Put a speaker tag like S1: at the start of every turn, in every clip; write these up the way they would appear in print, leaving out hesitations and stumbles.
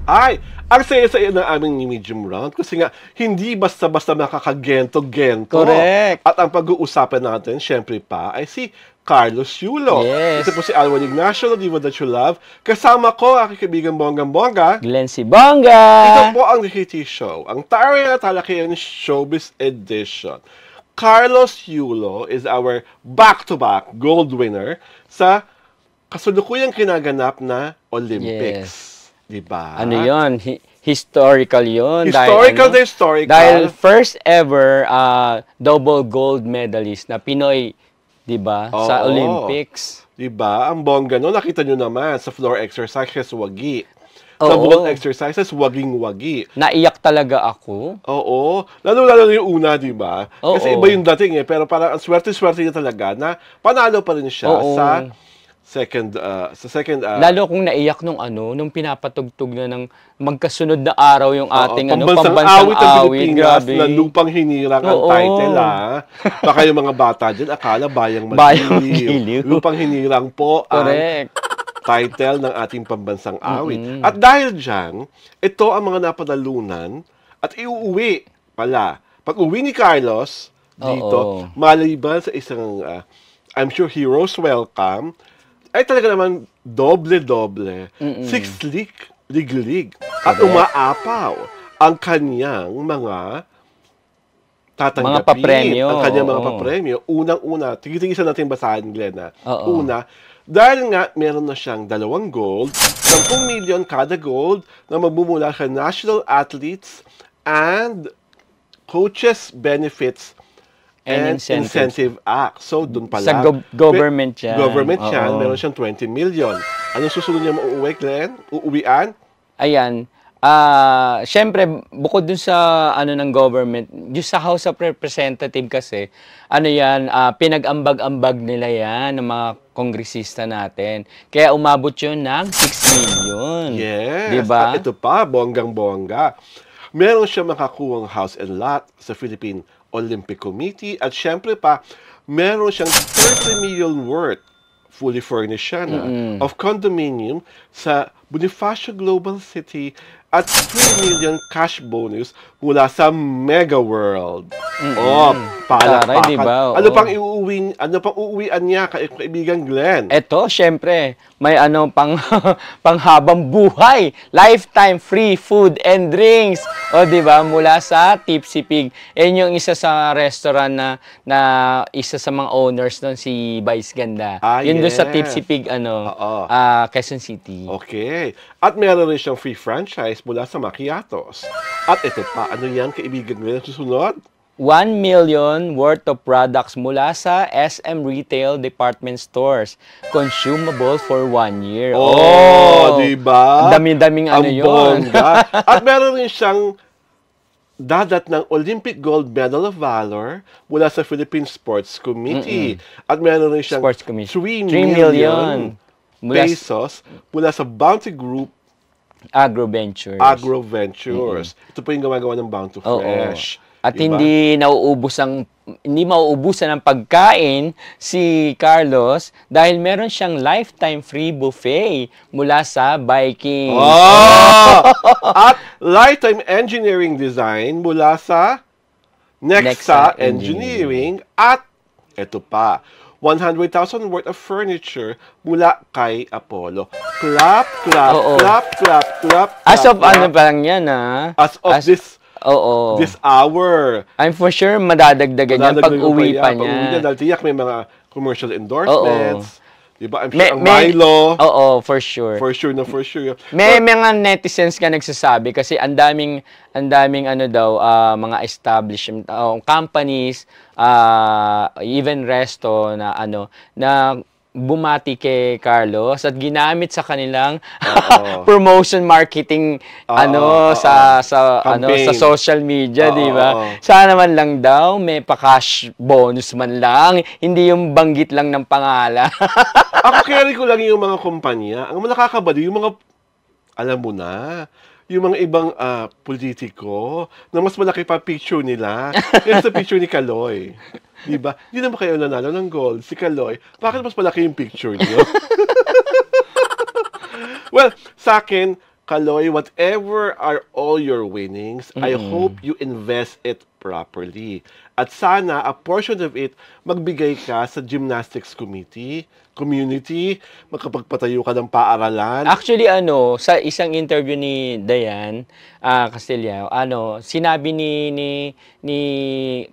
S1: Ay, ang saya-saya ng aming medium round kasi nga hindi basta-basta makakagento-gento.
S2: Correct.
S1: At ang pag-uusapan natin, syempre pa, ay si Carlos Yulo.
S2: Yes.
S1: Ito po si Alwan Ignacio, Diva That You Love. Kasama ko, aking kaibigan Bonggang-Bongga.
S2: Glenn Sibonga.
S1: Ito po ang The Hitty Show, ang taray na talakayan Showbiz Edition. Carlos Yulo is our back-to-back gold winner sa kasulukuyang kinaganap na Olympics. Diba?
S2: Ano yun? Historical yun.
S1: Historical na historical.
S2: Dahil first ever double gold medalist na Pinoy, diba? Sa Olympics.
S1: Diba? Ang bongga no, nakita nyo naman sa floor exercises, wagi. Sa vault exercises, waging-wagi.
S2: Naiyak talaga ako.
S1: Oo. Lalo-lalo yung una, diba?
S2: Oo.
S1: Kasi iba yung dating eh. Pero parang ang swerte-swerte niya talaga na panalo pa rin siya sa second
S2: lalo kung naiyak nung pinapatugtog na ng magkasunod na araw yung ating
S1: pambansang awit ng Pilipinas na lupang hinirang ang title baka yung mga bata dyan akala bayang magiliw. Lupang hinirang po ang title ng ating pambansang awit. At dahil dyan, ito ang mga napadalunan at iuuwi pala. Pag uwi ni Carlos dito, maliban sa isang I'm sure heroes welcome, ay talaga naman doble-doble. 6 lig-lig. At umaapaw ang kanyang mga tatanggapin.
S2: Mga papremyo.
S1: Ang kanyang mga papremyo. Unang-una, tigil-tigil natin basahin, Glenn. Una, dahil nga meron na siyang 2 gold, 10 million kada gold na magmumula sa National Athletes and Coaches Benefits and Incentive Act. So, dun pala.
S2: Sa government yan.
S1: Government yan. Meron siyang 20 million. Anong susunod niya mauuwi, Glenn? Uuwian?
S2: Ayan. Siyempre, bukod dun sa ng government, yung sa House of Representative kasi, pinag-ambag-ambag nila yan ng mga kongresista natin. Kaya umabot yun ng 6 million.
S1: Yes.
S2: Diba?
S1: At ito pa, bonggang-bongga. Meron siya makakuhang house and lot sa Philippine Olympic Committee at syempre pa, meron siyang 30 million worth fully furnished siya of condominium sa Bonifacio Global City at 3 million cash bonus mula sa Mega World. Palakpakan.
S2: Diba?
S1: Ano pang uuwian niya, kaibigan Glenn?
S2: Eto, syempre, may panghabang buhay. Lifetime free food and drinks. Diba? Mula sa Tipsy Pig. Yung isa sa restaurant na isa sa mga owners nun, si Vice Ganda. Yun doon sa Tipsy Pig, Quezon City.
S1: Okay. At meron rin siyang free franchise mula sa Macchiatos. At ito pa, ano yan, kaibigan Glenn, susunod?
S2: 1 million worth of products mula sa SM Retail Department Stores. Consumable for 1 year.
S1: Diba?
S2: Dami-daming yun.
S1: At meron rin siyang dadat ng Olympic Gold Medal of Valor mula sa Philippine Sports Committee. At meron rin siyang 3 million pesos mula sa Bounty Group
S2: Agroventures.
S1: Ito po yung gumagawa ng Bounty Fresh.
S2: At diba? hindi mauubusan ng pagkain si Carlos dahil meron siyang lifetime free buffet mula sa Viking.
S1: At lifetime engineering design mula sa Nexa Engineering. At ito pa, 100,000 worth of furniture mula kay Apollo. Clap, clap, clap, clap, clap.
S2: As of ano pa lang yan,
S1: As of this hour.
S2: I'm for sure madadagdagan yan pag-uwi pa niya.
S1: Dahil tiyak may mga commercial endorsements. Diba? I'm sure ang Milo.
S2: For sure.
S1: For sure.
S2: May mga netizens ka nagsasabi kasi ang daming mga establishment, companies, even resto na na bumati kay Carlos at ginamit sa kanilang promotion marketing sa social media, di ba? Sana man lang daw may pa-cash bonus man lang, hindi yung banggit lang ng pangalan.
S1: Ako carry ko lang yung mga kumpanya. Ang nakakabali yung mga alam mo na, yung mga ibang politiko na mas malaki pa picture nila kaysa sa picture ni Kaloy. Diba? Hindi naman kayo nanalo ng gold. Si Kaloy, bakit mas malaki yung picture niyo? Well, sa akin, Kaloy, whatever are all your winnings, I hope you invest it properly. At sana, a portion of it, magbigay ka sa gymnastics community, makapagpatayo ka ng paaralan.
S2: Actually, sa isang interview ni Dayan Castillao, sinabi ni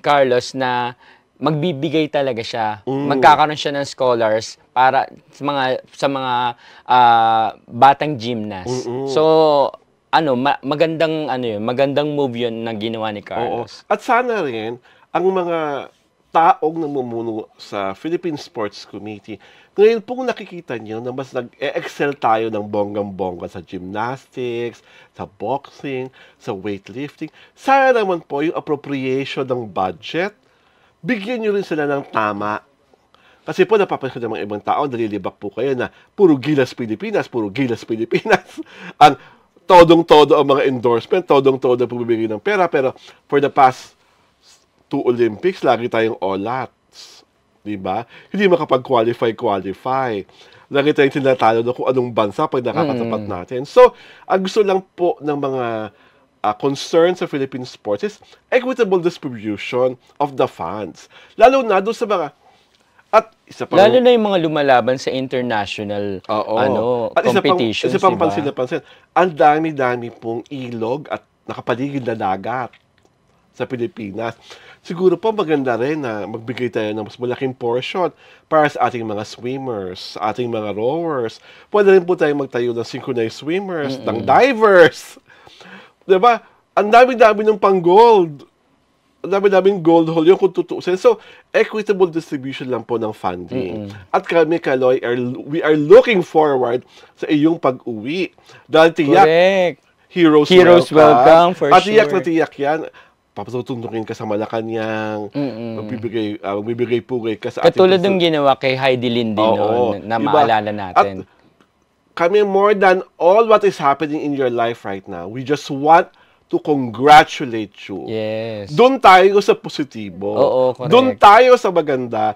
S2: Carlos na magbibigay talaga siya. Magkakaroon siya ng scholars para sa mga batang gymnast. So, magandang move 'yun na ginawa ni Carlos.
S1: Oo. At sana rin ang mga taong namumuno sa Philippine Sports Committee, ngayon pong nakikita niyo na mas nag-excel tayo ng bonggang-bongga sa gymnastics, sa boxing, sa weightlifting. Sana naman po yung appropriation ng budget, bigyan nyo rin sila ng tama. Kasi po napapansin ng mga ibang tao, nalilibak po kayo na puro Gilas Pilipinas. Ang todong-todo ang mga endorsement, todong-todo ang pumibigay ng pera. Pero for the past 2 Olympics, lagi tayong all-outs. Diba? Hindi makapag-qualify. Lagi tayong tinatalo na kung anong bansa pag nakakatapat natin. So, ang gusto lang po ng mga concern sa Philippine sports is equitable distribution of the funds. Lalo na doon sa mga
S2: lalo na yung mga lumalaban sa international competitions.
S1: Isa pang pansin, ang dami-dami pong ilog at nakapaligid na dagat sa Pilipinas. Siguro po maganda rin na magbigay tayo ng mas malaking portion para sa ating mga swimmers, sa ating mga rowers. Pwede rin po tayo magtayo ng synchronized swimmers, ng divers. Diba? Ang dami-dami ng pang-gold. Ang dami-daming gold hole yung kung tutuusin. So, equitable distribution lang po ng funding. At kami, Kaloy, we are looking forward sa iyong pag-uwi. Dahil tiyak, Heroes welcome for
S2: at
S1: tiyak na tiyak yan. Papatutundukin ka sa Malacanang, magbibigay pugay ka sa
S2: katulad ng ginawa kay Heidi Lindy noon, na maalala natin. At
S1: kami, more than all what is happening in your life right now, we just want to congratulate you.
S2: Yes.
S1: Doon tayo sa positibo.
S2: Correct.
S1: Doon tayo sa maganda.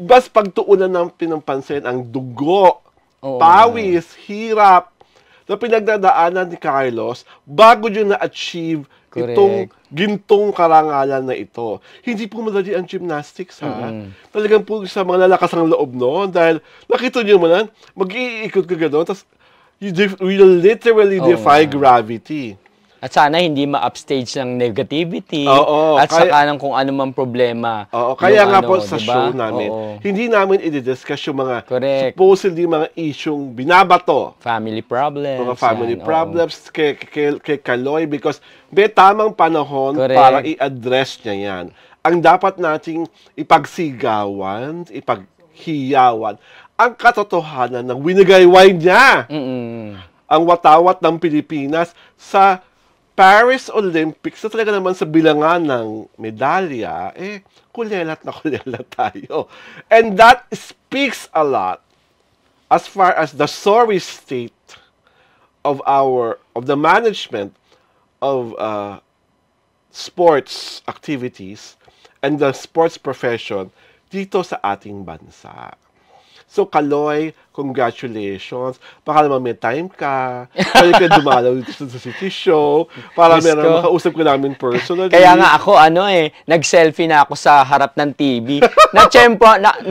S1: Bas pagtuunan ng pinampansin ang dugo, pawis, hirap, na pinagdadaanan ni Carlos bago nyo na-achieve itong gintong karangalan na ito. Hindi po madali ang gymnastics, ha? Talagang po sa mga lalakas ang loob noon dahil nakita nyo mo na, mag-iikot ka gano'n, tapos you will literally defy gravity.
S2: At sana hindi ma-upstage ng negativity at saka ng kung ano mang problema.
S1: Kaya nga po sa show namin, hindi namin i-discuss yung mga supposedly mga isyong binabato.
S2: Family problems.
S1: Mga family problems kay Kaloy because may tamang panahon para i-address niya yan. Ang dapat nating ipagsigawan, ipaghiyawan, ang katotohanan ng winagayway niya. Ang watawat ng Pilipinas sa Paris Olympics, na talaga naman sa bilangan ng medalya, kulelat na kulelat tayo. And that speaks a lot as far as the sorry state of the management of sports activities and the sports profession dito sa ating bansa. So, Kaloy, congratulations. Baka naman may time ka. Pwede ka dumalaw dito sa City Show para meron makausap ko namin personally.
S2: Kaya nga ako, nag-selfie na ako sa harap ng TV.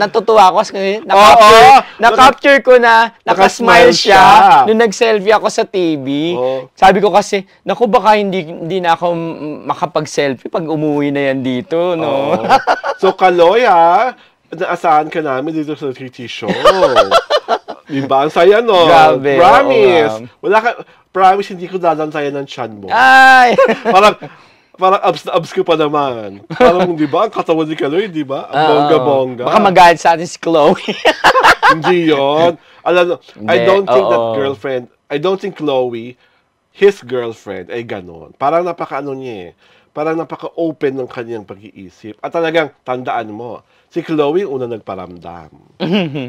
S2: Natutuwa ako kasi na-capture ko na nakasmile siya nung nag-selfie ako sa TV. Sabi ko kasi, naku, baka hindi na ako makapag-selfie pag umuwi na yan dito, no?
S1: So, Kaloy, naasahan ka namin dito sa TT Show. Diba? Ang saya, no?
S2: Grabe.
S1: Promise. Promise, hindi ko dadantayan ng tiyan mo.
S2: Ay!
S1: Parang abs na abs ko pa naman. Parang, di ba? Ang katawan ni Kaloy, di ba? Ang bongga-bongga.
S2: Baka magalit sa atin si Chloe.
S1: Hindi yun. I don't think Chloe, his girlfriend, ay ganon. Parang napaka-ano niya Parang napaka-open ng kanyang pag-iisip. At talagang, tandaan mo, si Chloe una nagparamdam.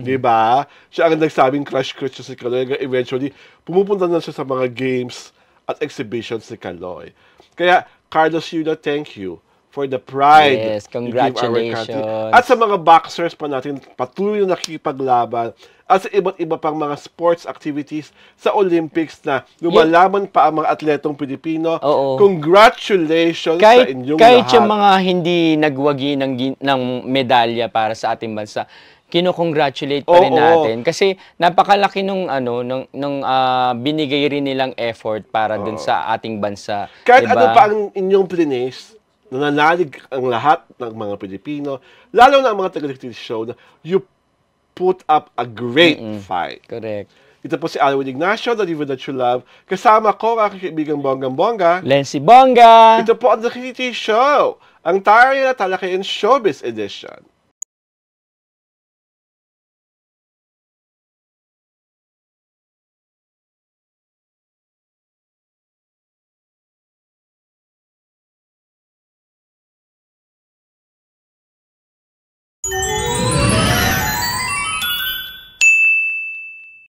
S1: Di ba? Siya ang nagsabing crush siya si Kaloy. Eventually, pumupunta na siya sa mga games at exhibitions ni Kaloy. Kaya, Carlos Yuna, thank you for the pride.
S2: Yes, congratulations.
S1: At sa mga boxers pa natin, patuloy na nakikipaglaban at sa iba't iba pang mga sports activities sa Olympics na lumalaban pa ang mga atletong Pilipino. Congratulations sa inyong
S2: kahit
S1: lahat.
S2: Yung mga hindi nagwagi ng medalya para sa ating bansa, kino-congratulate pa rin natin kasi napakalaki nung binigay rin nilang effort para dun sa ating bansa.
S1: Kahit ano pa ang inyong plinace, nananalig ang lahat ng mga Pilipino, lalo na ang mga taga-TV show na you put up a great fight.
S2: Correct.
S1: Ito po si Alwin Ignacio, The Diva That You Love. Kasama ko, aking kaibigang Bonggang-Bongga.
S2: Lency Bongga!
S1: Ito po ang The TV Show, ang Taray na Talakayan Showbiz Edition.